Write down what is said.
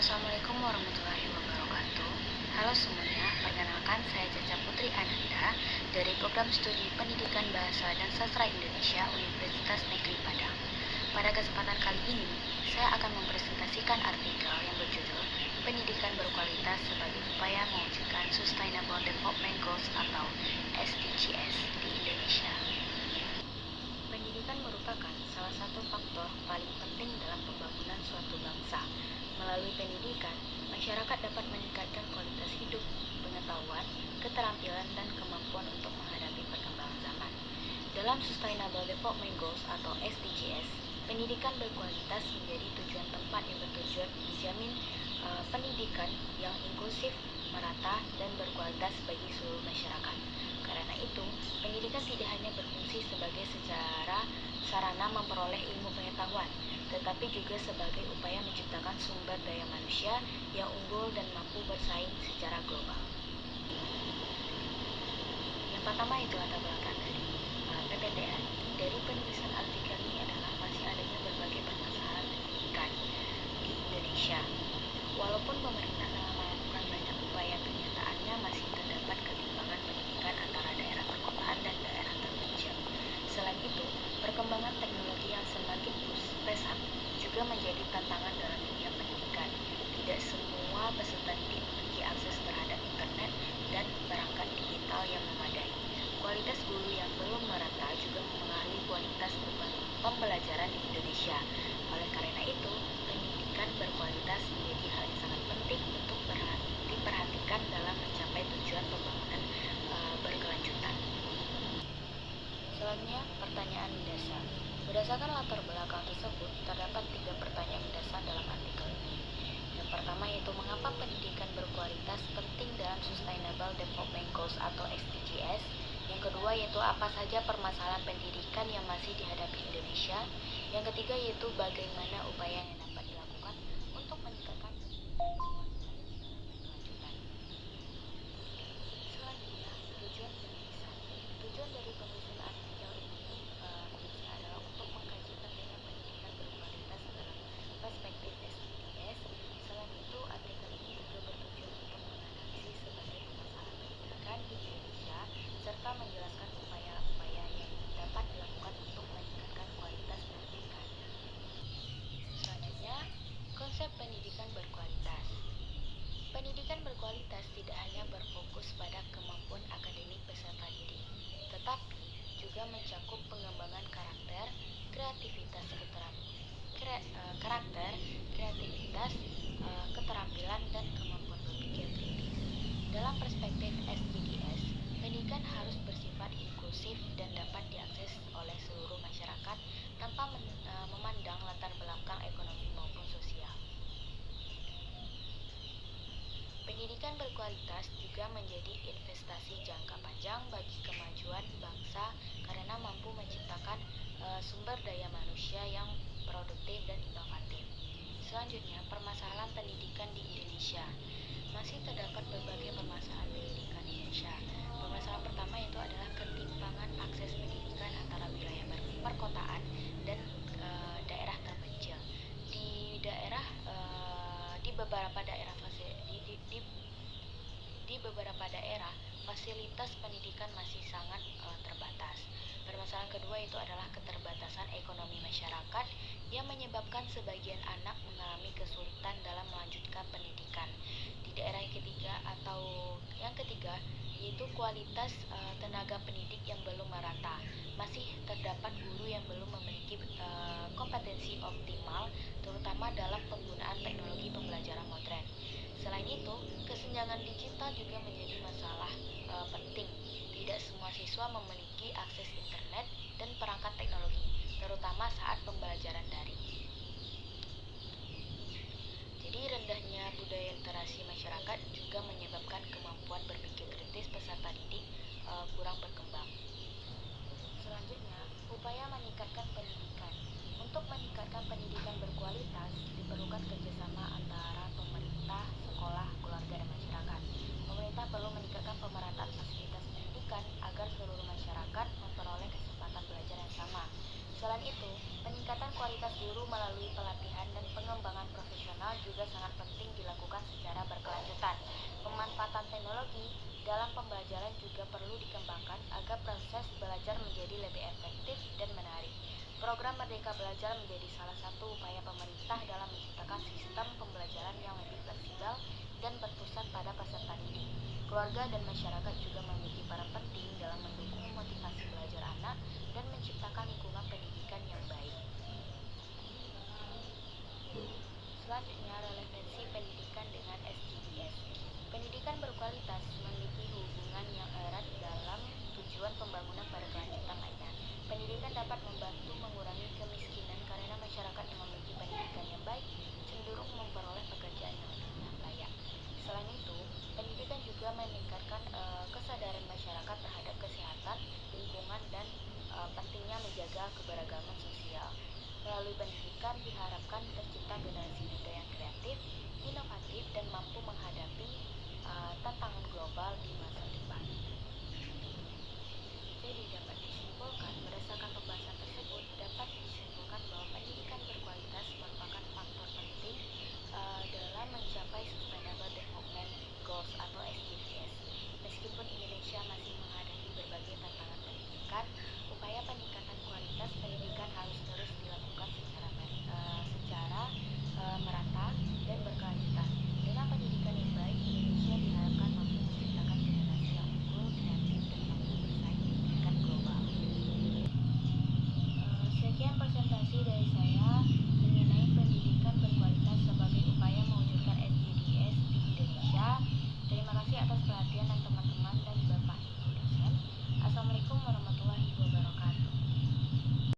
Assalamualaikum warahmatullahi wabarakatuh. Halo semuanya, perkenalkan saya Caca Putri Ananda dari Program Studi Pendidikan Bahasa dan Sastra Indonesia Universitas Negeri Padang. Pada kesempatan kali ini, saya akan mempresentasikan artikel yang berjudul Pendidikan Berkualitas sebagai Upaya Mewujudkan Sustainable Development Goals atau SDGs di Indonesia. Pendidikan merupakan salah satu faktor paling penting dalam pembangunan suatu bangsa. Melalui pendidikan, masyarakat dapat meningkatkan kualitas hidup, pengetahuan, keterampilan, dan kemampuan untuk menghadapi perkembangan zaman. Dalam Sustainable Development Goals atau SDGs, pendidikan berkualitas menjadi tujuan tempat yang bertujuan menjamin pendidikan yang inklusif, merata, dan berkualitas bagi seluruh masyarakat. Karena itu, pendidikan tidak hanya berfungsi sebagai sarana memperoleh ilmu pengetahuan, tetapi juga sebagai upaya menciptakan sumber daya manusia yang unggul dan mampu bersaing secara global. Yang pertama itu latar belakang dari PPTN. Dari penulisan artikel ini adalah masih adanya berbagai permasalahan pendidikan di Indonesia. Walaupun pemerintah telah melakukan banyak upaya, kenyataannya masih terdapat ketimpangan pendidikan antara daerah perkotaan dan daerah terpencil. Selain itu, perkembangan teknologi yang semakin pesat juga menjadi tantangan dalam dunia pendidikan. Tidak semua peserta didik memiliki akses terhadap internet dan perangkat digital yang memadai. Kualitas guru yang belum merata juga mempengaruhi kualitas pembelajaran di Indonesia. Oleh karena itu, pendidikan berkualitas menjadi hal yang sangat penting untuk diperhatikan dalam mencapai tujuan pembangunan berkelanjutan. Selanjutnya, pertanyaan mendasar. Berdasarkan latar belakang tersebut, terdapat 3 pertanyaan mendasar dalam artikel ini. Yang pertama yaitu mengapa pendidikan berkualitas penting dalam Sustainable Development Goals atau SDGs. Yang kedua yaitu apa saja permasalahan pendidikan yang masih dihadapi Indonesia. Yang ketiga yaitu bagaimana upaya yang dapat dilakukan untuk meningkatkan berkelanjutan. Selanjutnya, tujuan penulisan. Tujuan dari penulisan artikel ini adalah untuk mengkaji pentingnya pendidikan berkualitas dalam perspektif SDGs. Selain itu, artikel ini juga bertujuan untuk menganalisis sebagai permasalahan pendidikan di Indonesia serta menjelaskan upaya-upaya yang dapat dilakukan untuk meningkatkan kualitas pendidikan. Selanjutnya, konsep pendidikan berkualitas. Pendidikan berkualitas tidak hanya berfokus pada kemampuan akademik peserta didik, tetapi juga mencakup pengembangan karakter, kreativitas, keterampilan, dan kemampuan berpikir kritis. Dalam perspektif SDGs, pendidikan harus bersifat inklusif dan dapat diakses oleh seluruh masyarakat tanpa memandang latar belakang ekonomi maupun sosial. Pendidikan berkualitas juga menjadi investasi jangka panjang bagi kemajuan bangsa karena mampu menciptakan sumber daya manusia yang produktif dan inovatif. Selanjutnya, permasalahan pendidikan di Indonesia. Masih terdapat berbagai permasalahan pendidikan di Indonesia. Permasalahan pertama itu adalah ketimpangan akses pendidikan antara wilayah perkotaan dan daerah terpencil. Di beberapa daerah fasilitas pendidikan masih sangat terbatas. Permasalahan kedua itu adalah keterbatasan ekonomi masyarakat yang menyebabkan sebagian anak mengalami kesulitan dalam melanjutkan pendidikan. Di daerah yang ketiga yaitu kualitas tenaga pendidik yang belum merata. Masih terdapat guru yang belum memiliki kompetensi optimal terutama dalam penggunaan teknologi pembelajaran modern. Selain itu, kesenjangan digital juga menjadi masalah penting. Tidak semua siswa memiliki akses internet dan perangkat teknologi, terutama saat pembelajaran daring. Jadi rendahnya budaya literasi masyarakat juga menyebabkan kemampuan berpikir kritis peserta didik kurang berkembang. Selanjutnya, upaya meningkatkan pendidikan. Untuk meningkatkan pendidikan berkualitas, diperlukan kerjasama antara pemerintah, sekolah, keluarga, dan masyarakat. Pemerintah perlu meningkatkan pemerataan fasilitas pendidikan agar seluruh masyarakat memperoleh kesempatan belajar yang sama. Selain itu, peningkatan kualitas guru melalui pelatihan dan pengembangan profesional juga sangat sangat penting dilakukan secara berkelanjutan. Pemanfaatan teknologi dalam pembelajaran juga perlu dikembangkan agar proses belajar menjadi lebih efektif dan menarik. Program Merdeka Belajar menjadi salah satu upaya pemerintah dalam menciptakan sistem pembelajaran yang lebih fleksibel dan berpusat pada peserta didik. Keluarga dan masyarakat juga memiliki peran penting dalam mendukung motivasi belajar anak dan menciptakan lingkungan pendidikan yang baik. Selanjutnya, relevansi pendidikan dengan SDGs. Pendidikan berkualitas memiliki hubungan yang erat dalam tujuan pembangunan berkelanjutan lainnya. Pendidikan dapat membantu mengurangi kemiskinan karena masyarakat yang memiliki pendidikan yang baik